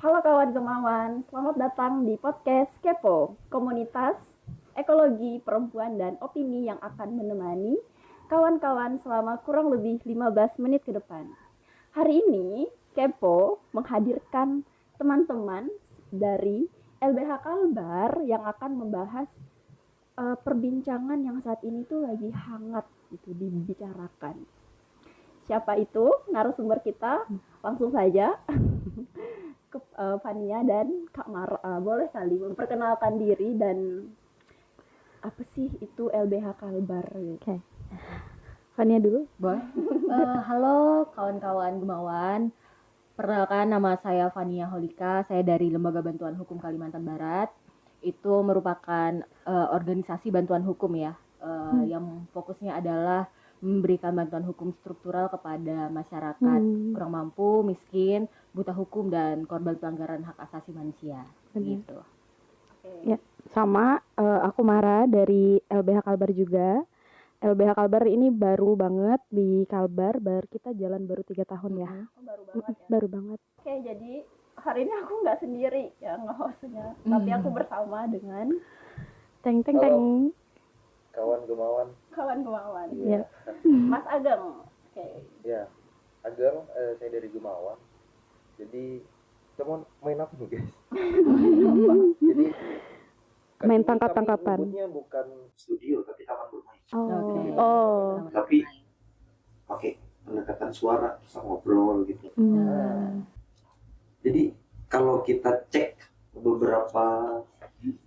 Halo kawan gemawan, selamat datang di podcast Kepo, komunitas ekologi perempuan dan opini yang akan menemani kawan-kawan selama kurang lebih 15 menit ke depan. Hari ini Kepo menghadirkan teman-teman dari LBH Kalbar yang akan membahas perbincangan yang saat ini tuh lagi hangat itu dibicarakan. Siapa itu narasumber kita? Langsung saja ke Fania dan Kak Mara. Boleh kali memperkenalkan diri dan apa sih itu LBH Kalbar? Oke. Fania dulu. Boleh. Halo kawan-kawan gemawan. Perkenalkan, nama saya Fania Holika. Saya dari Lembaga Bantuan Hukum Kalimantan Barat. Itu merupakan organisasi bantuan hukum ya, yang fokusnya adalah memberikan bantuan hukum struktural kepada masyarakat kurang mampu, miskin, buta hukum, dan korban pelanggaran hak asasi manusia. Gitu. Ya, sama aku Mara dari LBH Kalbar juga. LBH Kalbar ini baru banget di Kalbar, kita jalan baru 3 tahun ya. Baru banget ya. Baru banget. Oke, jadi hari ini aku nggak sendiri ya nge-hostnya, tapi aku bersama dengan Teng. Kawan gemawan. Ya. Mas Ageng. Oke. Ya, Ageng, saya dari Gemawan. Jadi kita mau main apa nih guys? Jadi Main tangkap-tangkapan. Nyebutnya bukan studio tapi taman bermain. Oke. Tapi pakai pendekatan suara, bisa ngobrol gitu. Jadi kalau kita cek beberapa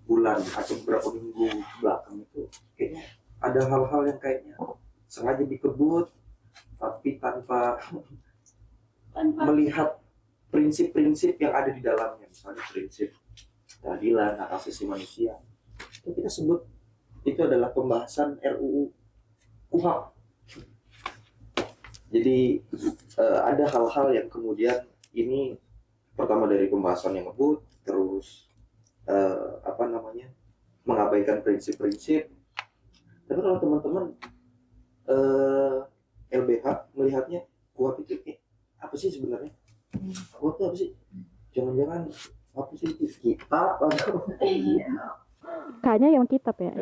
bulan atau beberapa minggu belakang itu kayaknya ada hal-hal yang kayaknya sengaja dikebut tapi tanpa melihat prinsip-prinsip yang ada di dalamnya, misalnya prinsip keadilan, hak asasi manusia. Itu kita sebut itu adalah pembahasan RUU KUHP. Jadi ada hal-hal yang kemudian ini pertama dari pembahasan yang ngebut, terus mengabaikan prinsip-prinsip. Tapi kalau teman-teman LBH melihatnya KUHP itu apa sih sebenarnya? KUHP itu apa sih? Jangan-jangan apa sih itu kitab atau Kayaknya yang kitab ya.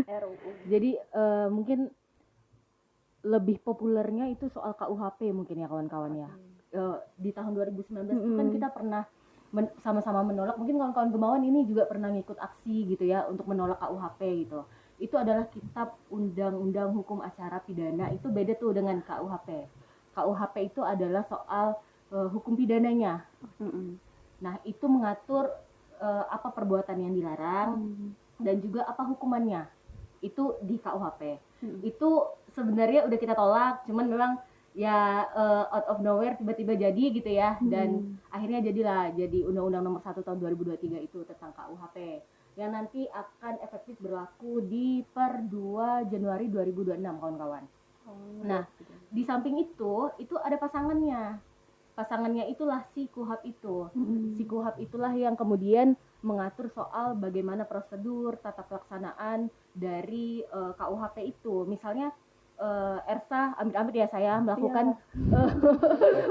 RUU. Jadi mungkin lebih populernya itu soal KUHP mungkin ya kawan-kawan ya. Di tahun 2019 itu kan kita pernah sama-sama menolak, mungkin kawan-kawan gemawan ini juga pernah ngikut aksi gitu ya untuk menolak KUHP gitu. Itu adalah kitab undang-undang hukum acara pidana, itu beda tuh dengan KUHP. KUHP itu adalah soal hukum pidananya. Nah, itu mengatur apa perbuatan yang dilarang dan juga apa hukumannya. Itu di KUHP. Itu sebenarnya udah kita tolak, cuman memang ya out of nowhere tiba-tiba jadi gitu ya, dan akhirnya jadi Undang-Undang Nomor 1 Tahun 2023 itu tentang KUHP yang nanti akan efektif berlaku di per 2 Januari 2026 kawan-kawan. Nah, di samping itu ada pasangannya itulah si KUHP itu. Si KUHP itulah yang kemudian mengatur soal bagaimana prosedur tata pelaksanaan dari KUHP itu. Misalnya Ersa amit-amit ya saya melakukan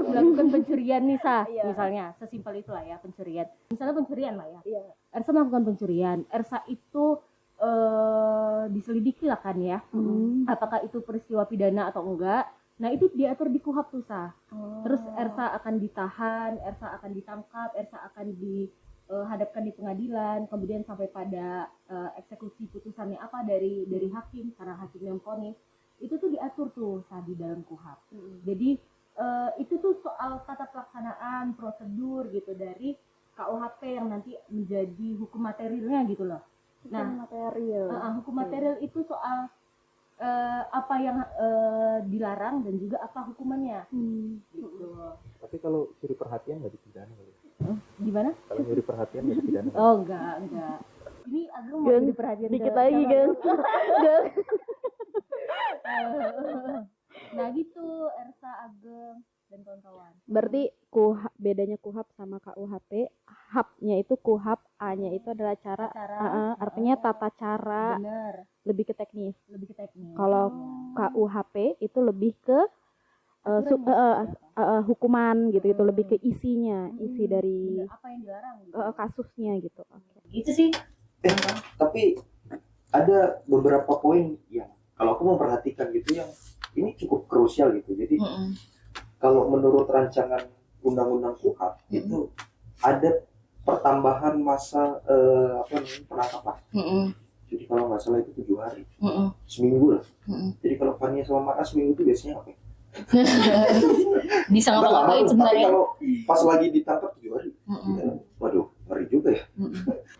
melakukan pencurian nih misalnya, sesimpel itulah ya, pencurian. Misalnya pencurian lah ya. Ersa melakukan pencurian. Ersa itu diselidiki lah kan ya. Apakah itu peristiwa pidana atau enggak? Nah, itu diatur di KUHP tuh Terus Ersa akan ditahan, Ersa akan ditangkap, Ersa akan dihadapkan di pengadilan, kemudian sampai pada eksekusi putusannya apa dari hakim, karena hakim yang vonis. Itu tuh diatur tuh di dalam KUHP. Jadi itu tuh soal tata pelaksanaan, prosedur gitu dari KUHP yang nanti menjadi hukum materialnya gitu loh. Hukum material itu soal apa yang dilarang dan juga apa hukumannya. Gitu. Tapi kalau curi perhatian nggak dipidana kali. Gimana? Kalau curi perhatian nggak dipidana. Oh enggak. Ini Ageng mau curi perhatian dikit lagi kan. Nah gitu, Ersa, Ageng dan kawan-kawan. Berarti bedanya KUHP sama KUHP, HAP-nya itu KUHP, A-nya itu adalah cara. Artinya tata cara. Bener. Lebih ke teknis. Lebih ke teknis. Kalau KUHP itu lebih ke hukuman gitu, itu lebih ke isinya, isi dari apa yang dilarang gitu. kasusnya gitu. Itu sih. Tapi ada beberapa poin yang kalau aku memperhatikan gitu yang ini cukup krusial gitu. Jadi kalau menurut rancangan undang-undang KUHP itu ada pertambahan masa penangkapan. Jadi kalau nggak salah itu 7 hari, seminggu lah. Jadi kalau Fania sama Mara seminggu itu biasanya apa? Bisa ngapa-ngapain sebenarnya. Kalau pas lagi ditangkap 7 hari, waduh, ngeri juga ya.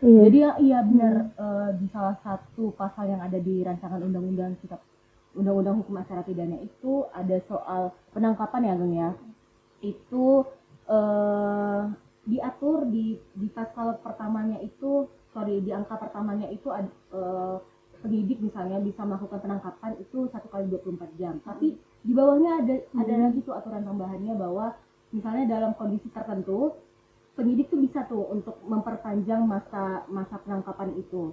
Jadi iya benar, di salah satu pasal yang ada di rancangan undang-undang hukum acara pidana itu ada soal penangkapan ya Agung ya. Itu diatur di pasal pertamanya itu, di angka pertamanya itu penyidik misalnya bisa melakukan penangkapan itu 1 kali 24 jam. Tapi di bawahnya ada lagi tuh aturan tambahannya bahwa misalnya dalam kondisi tertentu penyidik tuh bisa tuh untuk memperpanjang masa penangkapan itu.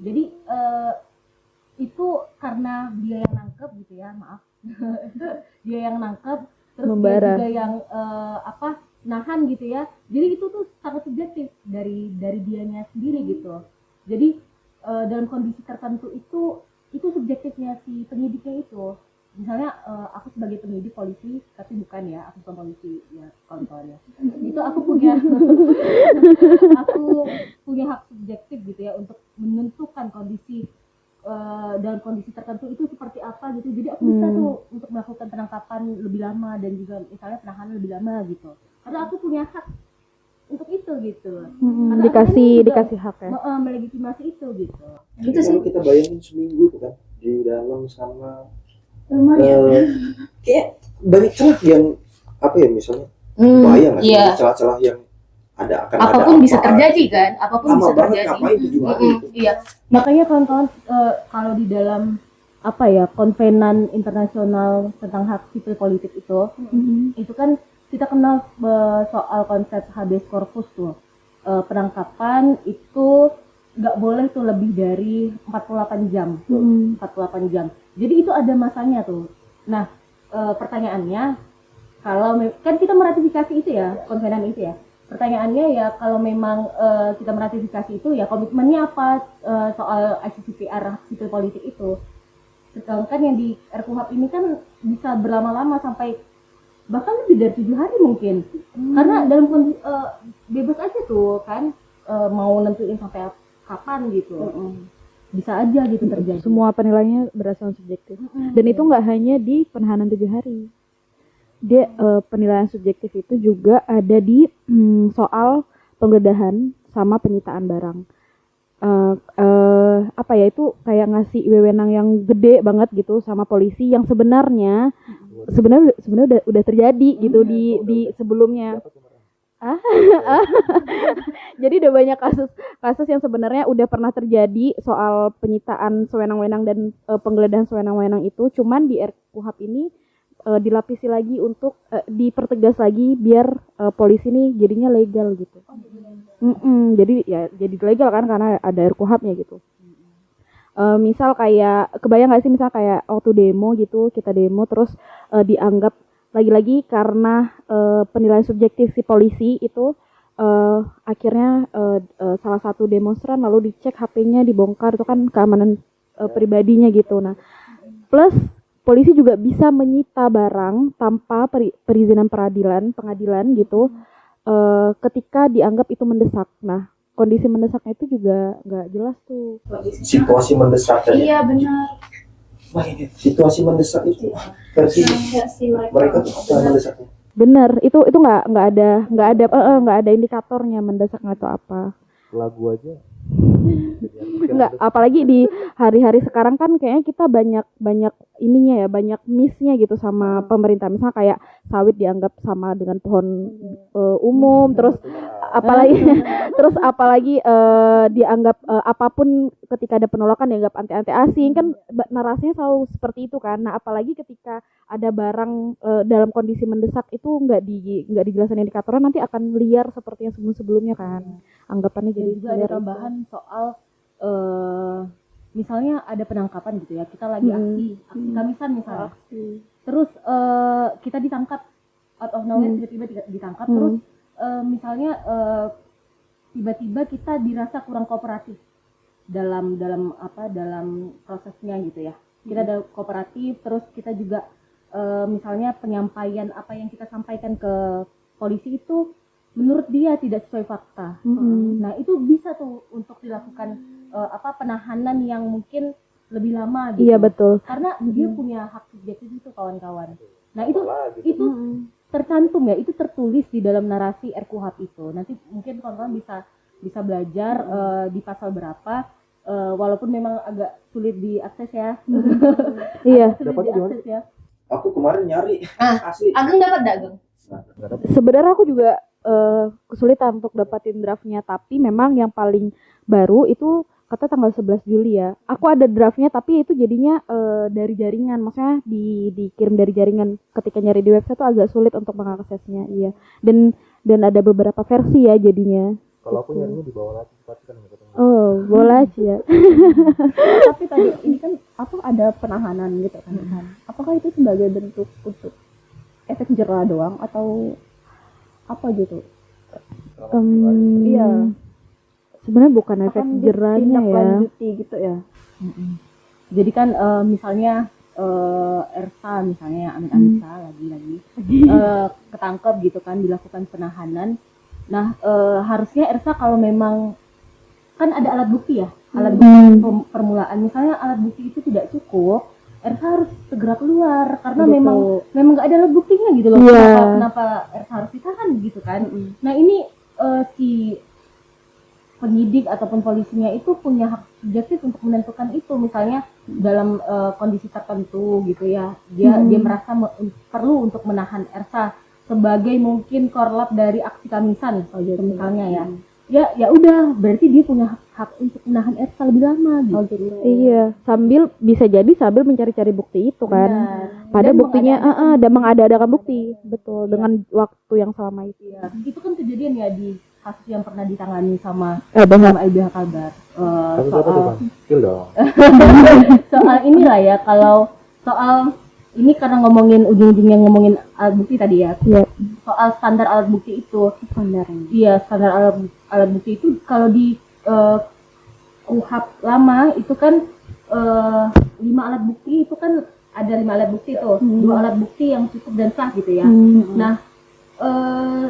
Jadi itu karena dia yang nangkep gitu ya, maaf. Dia yang nangkep, terus dia juga yang nahan gitu ya. Jadi itu tuh sangat subjektif dari dianya sendiri gitu. Jadi dalam kondisi tertentu itu subjektifnya si penyidiknya itu. Misalnya aku sebagai penyidik polisi, tapi bukan ya, aku bukan polisi ya, kawan-kawan ya. Itu aku punya hak subjektif gitu ya untuk menentukan kondisi dalam kondisi tertentu itu seperti apa gitu. Jadi aku bisa tuh untuk melakukan penangkapan lebih lama dan juga misalnya penahanan lebih lama gitu. Karena aku punya hak untuk itu gitu. Karena dikasih hak ya. Melegitimasi itu gitu. Itu sih kita bayangin seminggu tuh kan di dalam sama kayak banyak celah yang apa ya misalnya bayang nggak sih celah-celah yang apapun bisa terjadi kan, apapun bisa terjadi. Iya, makanya kawan-kawan kalau di dalam konvenan internasional tentang hak sipil politik itu kan kita kenal soal konsep habeas corpus tuh, penangkapan itu nggak boleh tuh lebih dari 48 jam. 48 jam. Jadi itu ada masanya tuh. Nah, pertanyaannya kalau kan kita meratifikasi itu ya, konvenan itu ya. Pertanyaannya ya kalau memang kita meratifikasi itu ya komitmennya apa soal ICCPR hak sipil politik itu. Sedangkan yang di RKUHP ini kan bisa berlama-lama sampai bahkan lebih dari 7 hari mungkin. Karena dalam kondisi bebas aja tuh kan mau nentuin sampai kapan gitu. Bisa aja gitu terjadi. Semua penilaiannya berdasarkan subjektif. Dan itu nggak hanya di penahanan 7 hari. Dia penilaian subjektif itu juga ada di soal penggeledahan sama penyitaan barang. Itu kayak ngasih wewenang yang gede banget gitu sama polisi yang sebenarnya udah terjadi gitu di sebelumnya. Jadi udah banyak kasus yang sebenarnya udah pernah terjadi soal penyitaan sewenang-wenang dan penggeledahan sewenang-wenang itu, cuman di RKUHP ini dilapisi lagi untuk dipertegas lagi biar polisi ini jadinya legal gitu. Jadi ya jadi legal kan karena ada RKUHP-nya gitu. Misal kayak kebayang nggak sih misal kayak waktu demo gitu, kita demo terus dianggap lagi-lagi karena penilaian subjektif si polisi itu akhirnya salah satu demonstran lalu dicek HP-nya, dibongkar, itu kan keamanan pribadinya gitu. Nah, plus polisi juga bisa menyita barang tanpa perizinan pengadilan gitu ketika dianggap itu mendesak. Nah, kondisi mendesaknya itu juga nggak jelas tuh. Situasi mendesak. Iya benar. Situasi mendesak itu versi mereka tuh apa mendesaknya? Bener, itu nggak ada indikatornya mendesak atau apa. Lagu aja. Enggak, apalagi di hari-hari sekarang kan kayaknya kita banyak ininya ya, banyak miss-nya gitu sama pemerintah. Misalnya kayak sawit dianggap sama dengan pohon umum, terus apalagi dianggap apapun ketika ada penolakan dianggap anti asing, kan narasinya selalu seperti itu kan. Nah, apalagi ketika ada barang dalam kondisi mendesak itu nggak dijelaskan indikatornya, nanti akan liar seperti yang sebelumnya kan. Anggapannya jadi juga ada tambahan soal misalnya ada penangkapan gitu ya, kita lagi aksi kamisan misalnya. terus kita ditangkap out of nowhere, tiba-tiba ditangkap, terus misalnya tiba-tiba kita dirasa kurang kooperatif dalam prosesnya gitu ya. Kita ada kooperatif, terus kita juga misalnya penyampaian apa yang kita sampaikan ke polisi itu menurut dia tidak sesuai fakta. Nah itu bisa tuh untuk dilakukan penahanan yang mungkin lebih lama gitu. Iya betul. Karena dia punya hak subjektif itu kawan-kawan. Nah itu tercantum ya, itu tertulis di dalam narasi RKUHP itu. Nanti mungkin kawan-kawan bisa belajar di pasal berapa, walaupun memang agak sulit diakses ya. Iya. Sulit diakses ya. Aku kemarin nyari asli. Ageng dapat enggak, Ageng? Sebenarnya aku juga kesulitan untuk dapatin draftnya, tapi memang yang paling baru itu kata tanggal 11 Juli ya. Aku ada draftnya tapi itu jadinya dari jaringan, maksudnya dikirim dari jaringan. Ketika nyari di website tuh agak sulit untuk mengaksesnya, iya. Dan ada beberapa versi ya jadinya. Kalau aku nyarinya di bawah lagi pasti kan nggak ketemu. Oh, boleh ya. Tapi tadi ini kan ada penahanan gitu kan. Apakah itu sebagai bentuk untuk efek jerah doang atau apa gitu? Iya. Sebenarnya bukan efek Akan jerahnya ya. ditindaklanjuti gitu ya. Jadi kan misalnya Ersa misalnya Amit-Amit lagi ketangkep gitu kan, dilakukan penahanan. Nah harusnya Ersa kalau memang kan ada alat bukti ya, alat bukti permulaan, misalnya alat bukti itu tidak cukup, Ersa harus segera keluar karena memang nggak ada alat buktinya gitu loh. Kenapa Ersa harus ditahan gitu kan. Nah ini si penyidik ataupun polisinya itu punya hak subjektif untuk menentukan itu, misalnya dalam kondisi tertentu gitu ya, dia merasa perlu untuk menahan Ersa sebagai mungkin korlap dari aksi Kamisan misalnya ya udah, berarti dia punya hak untuk menahan Ersa lebih lama gitu. Iya, sambil mencari-cari bukti itu kan. Pada buktinya ada mengada-adakan bukti, betul, dengan waktu yang selama itu. Iya. Itu kan kejadian ya di kasus yang pernah ditangani sama LBH Kalbar. Soal inilah ya, kalau soal ini karena ngomongin ujung-ujungnya ngomongin alat bukti tadi ya. Soal standar alat bukti itu. Iya, standar alat bukti itu kalau di KUHP lama itu kan 5 alat bukti itu kan ada 5 alat bukti tuh. 2 alat bukti yang cukup dan sah gitu ya. Nah,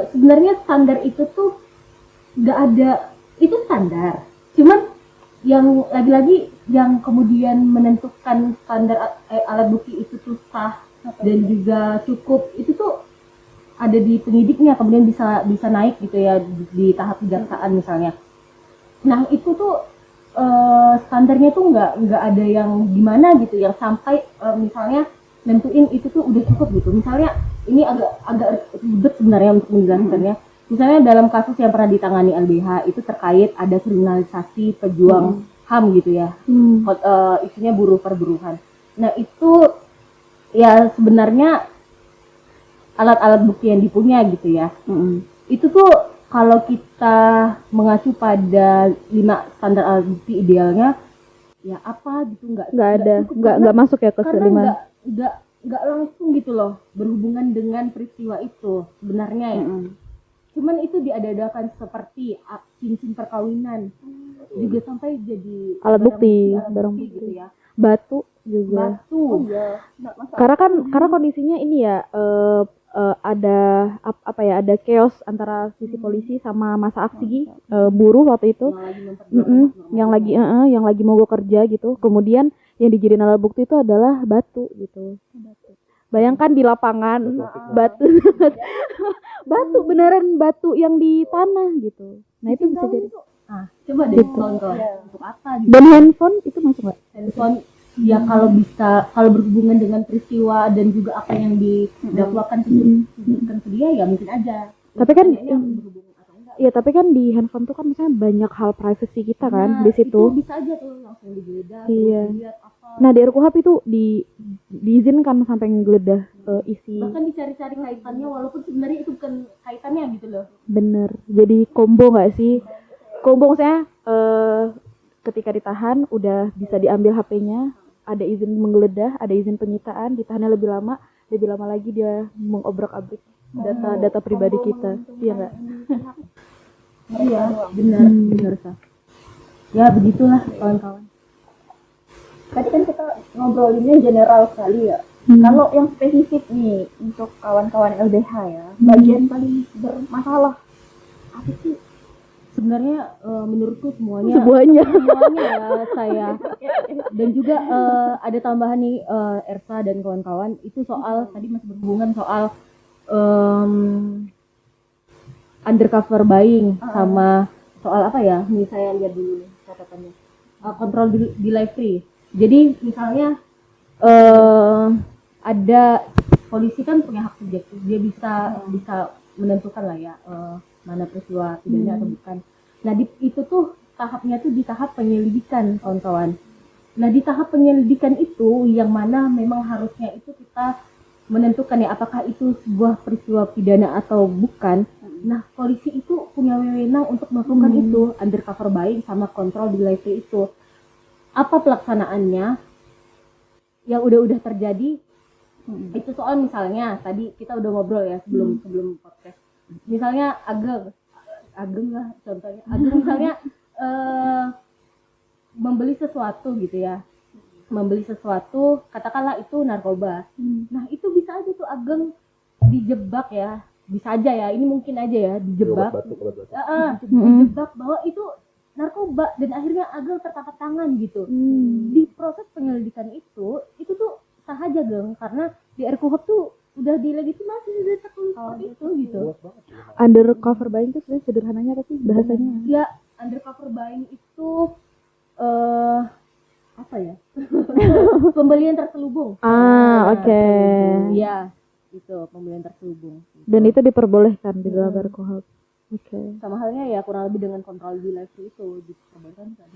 sebenarnya standar itu tuh nggak ada, itu standar, cuman yang lagi-lagi yang kemudian menentukan standar alat bukti itu tuh sah dan juga cukup, itu tuh ada di penyidiknya, kemudian bisa naik gitu ya di tahap kejaksaan misalnya. Nah itu tuh standarnya tuh nggak ada yang gimana gitu, yang sampai misalnya nentuin itu tuh udah cukup gitu. Misalnya ini agak ribet sebenarnya untuk menjelaskannya. Misalnya dalam kasus yang pernah ditangani LBH itu terkait ada kriminalisasi pejuang HAM gitu ya, isunya buruh perburuhan. Nah itu ya sebenarnya alat-alat bukti yang dipunya gitu ya, itu tuh kalau kita mengacu pada 5 standar alat bukti idealnya, ya apa gitu nggak masuk ya ke kelima. Nggak langsung gitu loh berhubungan dengan peristiwa itu sebenarnya ya. Cuman itu diadakan seperti cincin perkawinan, juga sampai jadi alat bukti gitu ya. Batu juga. Karena kondisinya ini ya ada ada chaos antara sisi polisi sama masa aksi buruh waktu itu, yang lagi mogok kerja gitu. Kemudian yang dijadiin alat bukti itu adalah batu gitu. Bayangkan di lapangan batu beneran batu yang di tanah gitu. Nah itu bisa jadi. Coba deh tonton untuk apa gitu. Dan handphone itu masuk nggak? Handphone ya kalau berhubungan dengan peristiwa dan juga apa yang didakwakan ke dia ya mungkin aja. Tapi kan tapi kan di handphone tuh kan misalnya banyak hal privacy kita kan di situ. Itu bisa aja tuh langsung digeledah, lihat apa. Nah di RKUHP itu diizinkan sampai ngegeledah isi. Bahkan dicari-cari kaitannya walaupun sebenarnya itu bukan kaitannya gitu loh. Bener. Jadi combo nggak sih? Combo maksudnya ketika ditahan udah bisa diambil HP-nya, ada izin menggeledah, ada izin penyitaan, ditahannya lebih lama, lebih lama lagi dia mengobrak-abrik data pribadi kita. Iya nggak? Iya, benar Sa. Ya begitulah kawan-kawan. Tadi kan kita ngobrolinnya general sekali ya. Kalau yang spesifik nih untuk kawan-kawan LBH ya, bagian paling bermasalah apa sih? Sebenarnya menurutku semuanya Semuanya. ya saya. Dan juga ada tambahan nih Ersa dan kawan-kawan itu soal tadi masih berhubungan soal undercover buying sama soal apa ya? Ini saya lihat dulu nih catatannya. Kontrol di live free. Jadi misalnya ada polisi kan punya hak subjektif, dia bisa menentukan lah ya mana peristiwa pidana atau bukan. Nah itu tuh tahapnya tuh di tahap penyelidikan kawan-kawan. Nah di tahap penyelidikan itu yang mana memang harusnya itu kita menentukan ya apakah itu sebuah peristiwa pidana atau bukan. Nah polisi itu punya wewenang untuk melakukan itu undercover buying sama kontrol di live itu. Apa pelaksanaannya yang udah terjadi? Itu soal misalnya tadi kita udah ngobrol ya sebelum podcast. Misalnya Ageng lah contohnya. Ageng misalnya membeli sesuatu gitu ya. Membeli sesuatu katakanlah itu narkoba. Nah, itu bisa aja tuh Ageng dijebak ya. Bisa aja ya. Ini mungkin aja ya dijebak. Dijebak bahwa itu narkoba dan akhirnya Ageng tertangkap tangan gitu. Di proses penyelidikan itu tuh sah aja Geng karena di RKUHP tuh udah dilegitimasi udah seperti itu gitu. Undercover buying itu sebenarnya sederhananya apa sih bahasanya? Ya, undercover buying itu apa ya? Pembelian terselubung. Oke. Iya, itu pembelian terselubung. Dan itu diperbolehkan di dalam RKUHP. Oke. Sama halnya ya kurang lebih dengan kontrol di live itu diperbolehkan kan.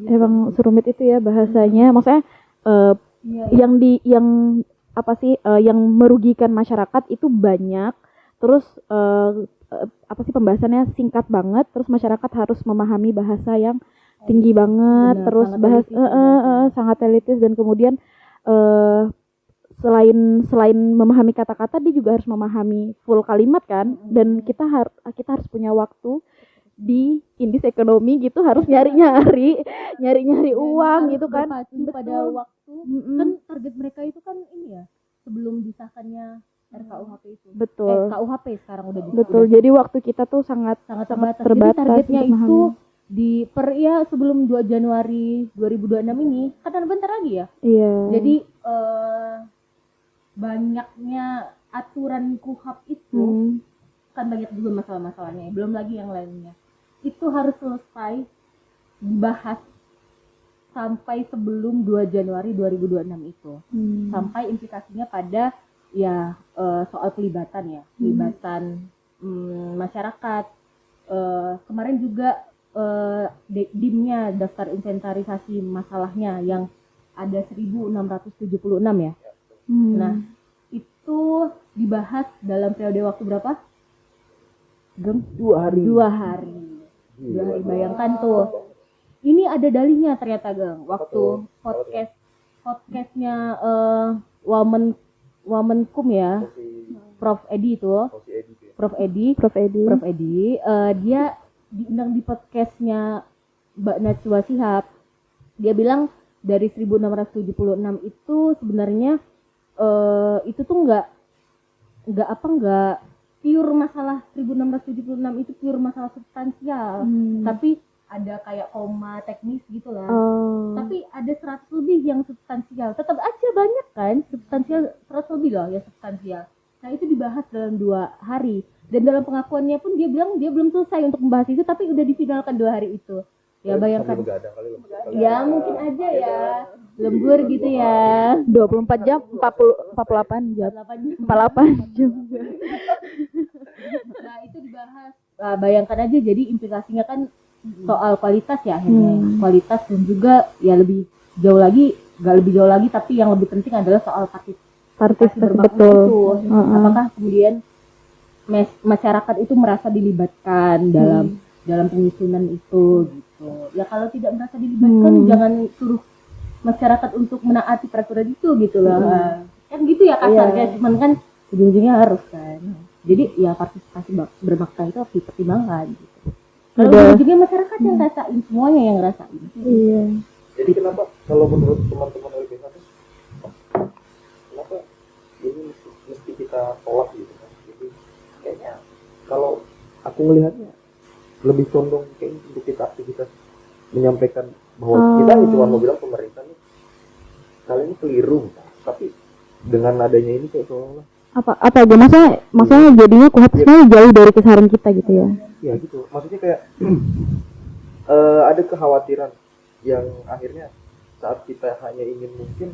Emang serumit itu ya bahasanya. Maksudnya yang apa sih yang merugikan masyarakat itu banyak. Terus apa sih pembahasannya singkat banget. Terus masyarakat harus memahami bahasa yang tinggi banget. Benar, Terus sangat elitis dan kemudian selain memahami kata-kata dia juga harus memahami full kalimat kan. Dan kita harus punya waktu di indis ekonomi gitu harus nyari uang gitu kan. Betul. Pada waktu kan target mereka itu kan ini ya sebelum disahkannya RKUHP itu. Betul. KUHP sekarang udah Betul. Jadi waktu kita tuh sangat terbatas. terbatas. Jadi targetnya untuk itu memahami. sebelum 2 Januari 2026 ini kan bentar lagi ya. Iya. Jadi banyaknya aturan KUHP itu kan banyak juga masalah-masalahnya, belum lagi yang lainnya. Itu harus selesai dibahas sampai sebelum 2 Januari 2026 itu. Sampai implikasinya pada ya soal pelibatan masyarakat. Kemarin juga DIM-nya daftar inventarisasi masalahnya yang ada 1676 ya. Nah, itu dibahas dalam periode waktu berapa? 2 hari. 2 hari. 2 hari, bayangkan tuh. Ini ada dalihnya ternyata, Gang. Waktu podcastnya Wamenkum ya. Prof Edi itu. Prof Edi. Dia diundang di podcastnya Mbak Najwa Shihab. Dia bilang dari 1676 itu sebenarnya itu tuh enggak pure masalah 1676 itu pure masalah substansial. Tapi ada kayak koma teknis gitu lah. Tapi ada 100 lebih yang substansial. Tetap aja banyak kan substansial, 100 lebih loh ya substansial. Nah, itu dibahas dalam 2 hari. Dan dalam pengakuannya pun dia bilang dia belum selesai untuk membahas itu tapi udah difinalkan 2 hari itu. Ya bayangkan. Ya mungkin aja ya. Lembur gitu ya. 24 jam, 48 jam. 48 jam. Nah, itu dibahas. Nah, bayangkan aja jadi implikasinya kan soal kualitas ya akhirnya. Kualitas dan juga ya lebih jauh lagi, gak lebih jauh lagi tapi yang lebih penting adalah soal partisipasi betul. Itu. Apakah kemudian masyarakat itu merasa dilibatkan dalam penyusunan itu gitu. Ya kalau tidak merasa dilibatkan jangan suruh masyarakat untuk menaati peraturan itu gitu lah. kan gitu ya kasarnya, Iya. cuman kan ujung-ujungnya harus kan. Jadi ya partisipasi berbangsa itu harus dipertimbangkan gitu. Kalau Udah. ujung-ujungnya masyarakat yang rasain, semuanya yang ngerasain. Iya. Jadi kenapa kalau menurut teman-teman LBH tuh kenapa ini mesti kita tolak gitu kan? Jadi kayaknya kalau aku melihatnya lebih condong kayak untuk kita aktivitas menyampaikan bahwa kita cuma mau bilang pemerintah nih kalian ini keliru, tapi dengan adanya ini kayak seolah-olah Apa aja maksudnya jadinya kuhap sebenarnya jauh dari keseharian kita gitu ya. ya gitu. Maksudnya kayak ada kekhawatiran yang akhirnya saat kita hanya ingin mungkin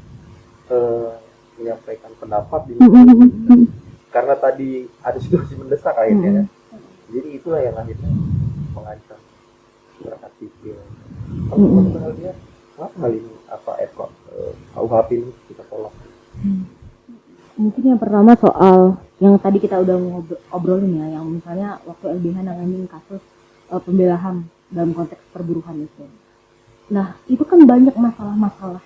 menyampaikan pendapat di karena tadi ada situasi mendesak akhirnya. Jadi itulah yang akhirnya mengancam masyarakat sipil. Kalau teman-teman dia kenapa hal ini KUHP ini kita tolak? Mungkin yang pertama soal yang tadi kita udah ngobrolin ya, yang misalnya waktu LBH nanganin kasus pembela HAM dalam konteks perburuhan itu. Nah, itu kan banyak masalah-masalah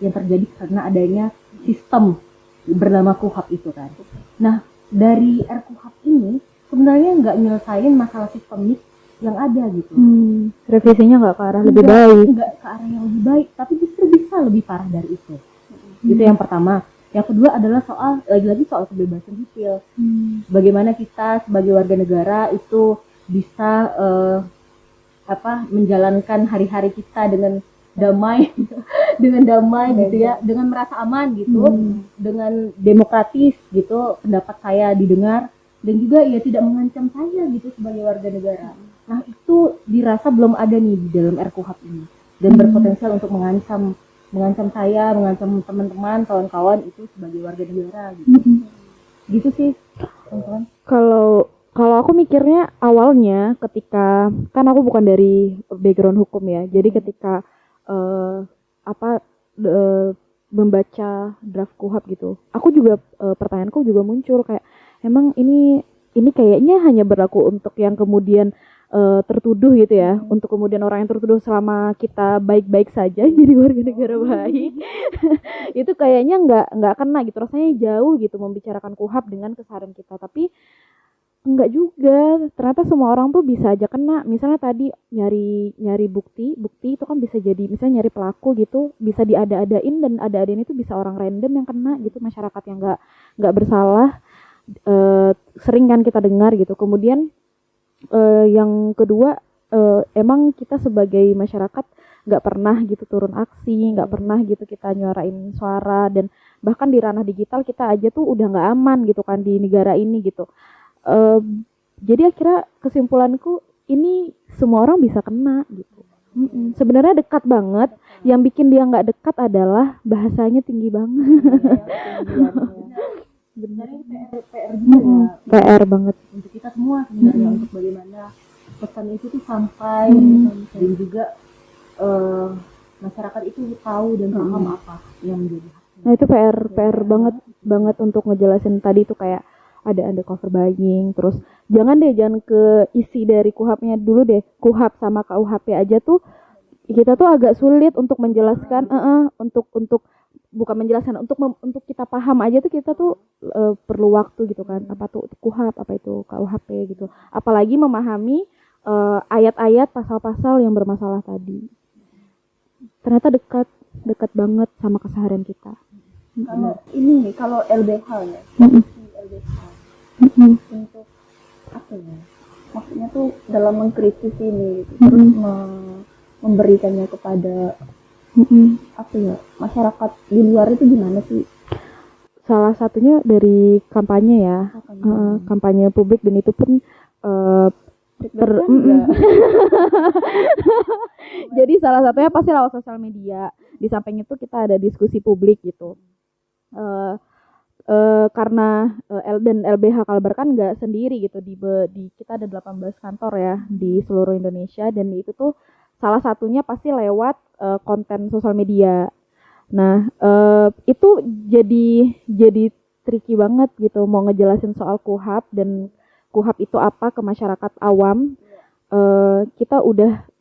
yang terjadi karena adanya sistem bernama KUHAP itu kan. Nah, dari RKUHAP ini sebenarnya nggak nyelesain masalah sistemik yang ada gitu. Revisinya nggak ke arah lebih baik. Nggak ke arah yang lebih baik, tapi justru bisa lebih parah dari itu. Itu yang pertama. Yang kedua adalah lagi-lagi soal kebebasan sipil. Bagaimana kita sebagai warga negara itu bisa menjalankan hari-hari kita dengan damai, gitu ya, dengan merasa aman gitu, dengan demokratis gitu, pendapat saya didengar dan juga ya tidak mengancam saya gitu sebagai warga negara. Nah itu dirasa belum ada nih di dalam RKUHP ini dan berpotensial untuk mengancam saya, mengancam teman-teman, kawan-kawan itu sebagai warga negara gitu. Gitu sih, teman-teman. Kalau aku mikirnya awalnya ketika kan aku bukan dari background hukum ya. Jadi ketika membaca draft KUHP gitu. Aku juga pertanyaanku juga muncul kayak emang ini kayaknya hanya berlaku untuk yang kemudian tertuduh gitu ya, untuk kemudian orang yang tertuduh selama kita baik-baik saja jadi warga negara baik itu kayaknya nggak kena gitu, rasanya jauh gitu membicarakan KUHP dengan keseharian kita, tapi enggak juga, ternyata semua orang tuh bisa aja kena. Misalnya tadi nyari bukti itu kan bisa jadi misalnya nyari pelaku gitu, bisa diada-adain dan ada-adain itu bisa orang random yang kena gitu, masyarakat yang nggak bersalah. Sering kan kita dengar gitu. Kemudian yang kedua, emang kita sebagai masyarakat nggak pernah gitu turun aksi, nggak pernah gitu kita nyuarain suara, dan bahkan di ranah digital kita aja tuh udah nggak aman gitu kan di negara ini gitu. Jadi akhirnya kesimpulanku ini semua orang bisa kena gitu. Sebenarnya dekat banget, yang bikin dia nggak dekat adalah bahasanya tinggi banget. Sebenarnya PR juga ya, PR banget untuk kita semua sebenarnya, untuk bagaimana pesan itu tuh sampai dan juga masyarakat itu tahu dan paham apa yang menjadi haknya. Nah itu PR banget untuk ngejelasin tadi itu kayak ada undercover buying, terus jangan ke isi dari KUHP-nya dulu deh. KUHP sama KUHP aja tuh kita tuh agak sulit untuk menjelaskan, untuk bukan menjelaskan, untuk kita paham aja tuh kita tuh perlu waktu gitu kan, apa tuh KUHP, apa itu KUHP gitu, apalagi memahami ayat-ayat, pasal-pasal yang bermasalah tadi. Ternyata dekat banget sama keseharian kita. Kalau LBH ya, LBH untuk apa ya? Maksudnya tuh dalam mengkritis ini gitu, terus memberikannya kepada apa ya, masyarakat di luar itu gimana sih? Salah satunya dari kampanye ya, kampanye publik, dan itu pun jadi salah satunya pasti lewat sosial media. Di samping itu kita ada diskusi publik gitu. Karena dan LBH Kalbar kan nggak sendiri gitu, di kita ada 18 kantor ya di seluruh Indonesia, dan itu tuh salah satunya pasti lewat konten sosial media. Nah itu jadi tricky banget gitu mau ngejelasin soal KUHP dan KUHP itu apa ke masyarakat awam.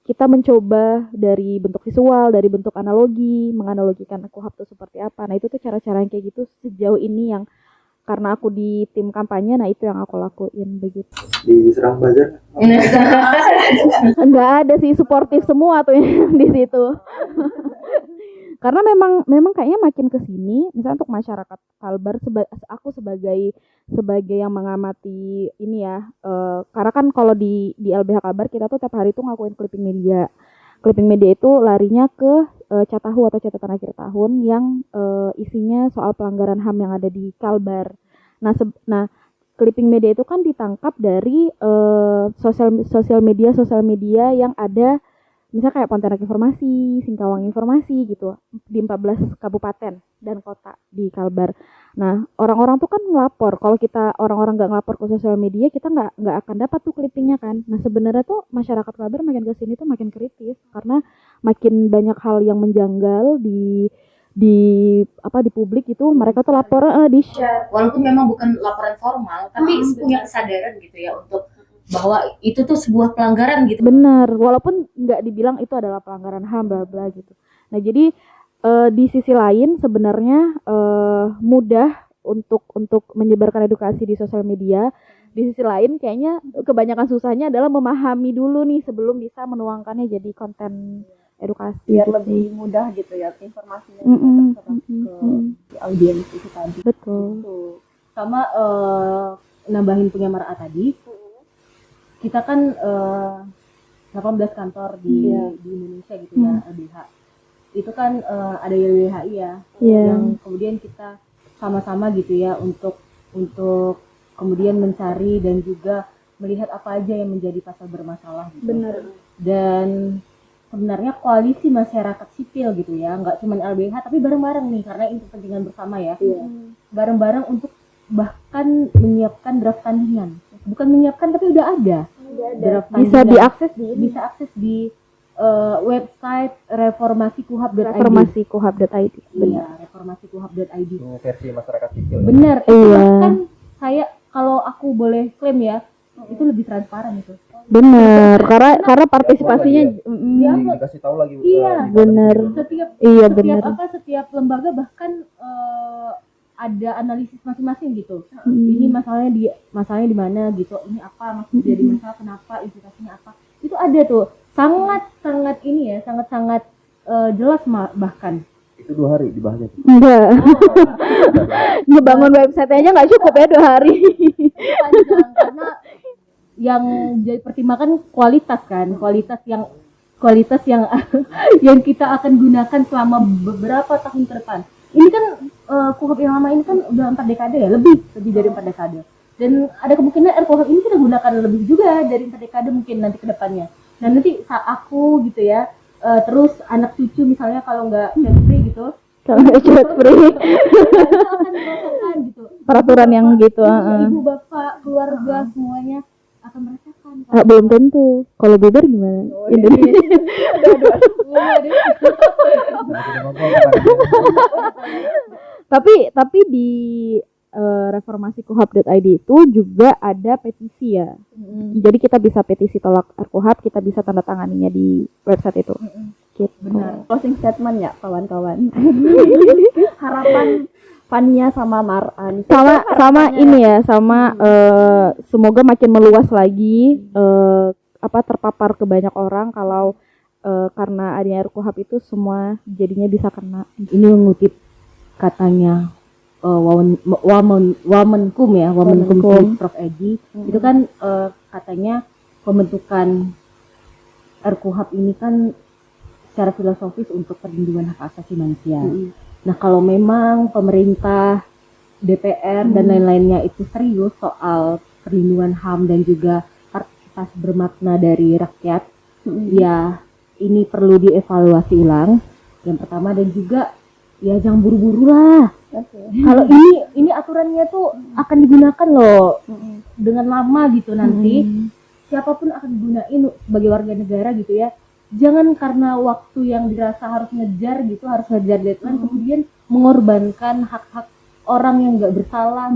kita mencoba dari bentuk visual, dari bentuk analogi, menganalogikan KUHP itu seperti apa. Nah itu tuh cara-cara yang kayak gitu sejauh ini yang karena aku di tim kampanye, nah itu yang aku lakuin begitu. Diserang buzzer. Enggak ada sih, suportif semua tuh yang di situ. Karena memang kayaknya makin ke sini, misalnya untuk masyarakat Kalbar, aku sebagai yang mengamati ini ya, karena kan kalau di LBH Kalbar kita tuh tiap hari tuh ngakuin clipping media. Clipping media itu larinya ke Catahu atau catatan akhir tahun yang isinya soal pelanggaran HAM yang ada di Kalbar. Nah, clipping media itu kan ditangkap dari sosial media yang ada, misalnya kayak Pontianak Informasi, Singkawang Informasi gitu, di 14 kabupaten dan kota di Kalbar. Nah, orang-orang tuh kan ngelapor. Kalau kita orang-orang nggak ngelapor ke sosial media, kita nggak akan dapat tuh clippingnya kan. Nah, sebenarnya tuh masyarakat Kalbar makin kesini tuh makin kritis karena makin banyak hal yang menjanggal di publik itu, mereka tuh lapor di share. Walaupun memang bukan laporan formal, tapi punya kesadaran gitu ya untuk bahwa itu tuh sebuah pelanggaran gitu. Benar, walaupun nggak dibilang itu adalah pelanggaran HAM bla bla gitu. Nah jadi di sisi lain sebenarnya mudah untuk menyebarkan edukasi di sosial media. Di sisi lain kayaknya kebanyakan susahnya adalah memahami dulu nih sebelum bisa menuangkannya jadi konten edukasi. Biar gitu lebih sih. mudah gitu ya informasinya Mm-mm. ke audiens itu tadi. Betul. Gitu. Sama nambahin punya Mar'a tadi, kita kan 18 kantor di Indonesia gitu ya, LBH. Itu kan ada YLBHI ya, yang kemudian kita sama-sama gitu ya untuk kemudian mencari dan juga melihat apa aja yang menjadi pasal bermasalah gitu. Benar. Dan sebenarnya koalisi masyarakat sipil gitu ya, nggak cuma LBH tapi bareng-bareng nih karena ini kepentingan bersama ya. Bareng-bareng untuk bahkan menyiapkan draft tandingan. Bukan menyiapkan tapi udah ada. Draft Bisa tandingan. diakses Akses di website reformasikuhab.id. reformasikuhab.id. Iya, reformasikuhab.id. Versi masyarakat sipil. Benar. Itu Iya. bahkan saya kalau aku boleh klaim ya, itu lebih transparan itu. Bener, karena partisipasinya Dikasih tahu lagi. Iya, bener. Setiap lembaga bahkan ada analisis masing-masing gitu. Ini masalahnya di mana gitu. Ini apa maksud jadi masalah, kenapa, implikasinya apa. Itu ada tuh. Sangat ini ya, sangat jelas bahkan. Itu 2 hari dibahasnya. enggak. Ngebangun website aja nggak cukup ya 2 hari. Panjang karena yang jadi pertimbangan kualitas kan, kualitas yang yang kita akan gunakan selama beberapa tahun ke depan. Ini kan KUHP yang lama ini kan udah 4 dekade ya, lebih dari 4 dekade. Dan ada kemungkinan RKUHP ini kita gunakan lebih juga dari 4 dekade mungkin nanti ke depannya. Nah nanti saat aku gitu ya, terus anak cucu misalnya kalau nggak free gitu, Kalau nggak chat free, itu akan merasakan gitu. peraturan yang gitu. Ibu bapak keluarga semuanya akan merasakan. Belum tentu. Kalau bubar gimana? Indonesia. Tapi di reformasikuhab.id itu juga ada petisi ya. Jadi kita bisa petisi tolak RKUHP, kita bisa tanda tanganinya di website itu. Gitu. Benar. Closing statement ya kawan-kawan. Harapan Fania sama Mar'a nih. Sama ini ya, semoga makin meluas lagi terpapar ke banyak orang kalau karena adanya RKUHP itu semua jadinya bisa kena. Ini mengutip katanya Wamenkum ya, Wamenkum Prof Edi. Itu kan katanya pembentukan RKUHP ini kan secara filosofis untuk perlindungan hak asasi manusia. Nah kalau memang pemerintah, DPR dan lain-lainnya itu serius soal perlindungan HAM dan juga partisipasi bermakna dari rakyat, ya ini perlu dievaluasi ulang. Yang pertama, dan juga ya jangan buru-buru lah. Kalau ini aturannya tuh akan digunakan loh dengan lama gitu nanti. Siapapun akan digunain sebagai warga negara gitu ya. Jangan karena waktu yang dirasa harus ngejar gitu, harus ngejar deadline, kemudian mengorbankan hak-hak orang yang nggak bersalah,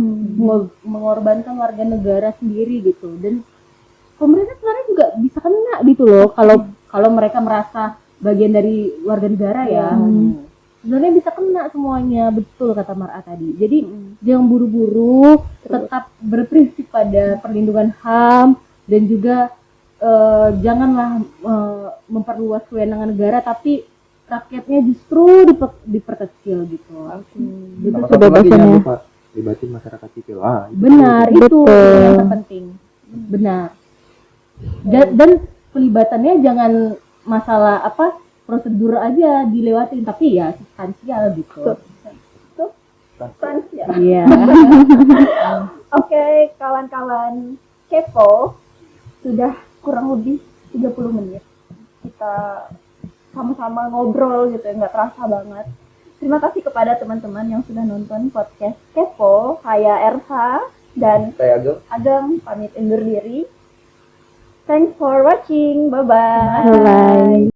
mengorbankan warga negara sendiri gitu. Dan pemerintah sebenarnya juga bisa kena gitu loh kalau mereka merasa bagian dari warga negara ya. Sebenarnya bisa kena semuanya, betul kata Mar'a tadi. Jadi jangan buru-buru, tetap berprinsip pada perlindungan HAM dan juga janganlah memperluas kewenangan negara, tapi rakyatnya justru diperkecil gitu. Gitu Sama sih. satu lagi jangan kebebasannya. lupa libatin masyarakat sipil. Benar, itu Betul. yang terpenting. Benar. Dan pelibatannya jangan masalah apa prosedur aja dilewatin, tapi ya substansial gitu. Substansial. Iya. Oke, kawan-kawan kepo, sudah kurang lebih 30 menit kita sama-sama ngobrol gitu ya, nggak terasa banget. Terima kasih kepada teman-teman yang sudah nonton podcast Kepo. Saya Ersa dan Saya Ageng pamit undur diri. Thanks for watching. Bye-bye. Bye.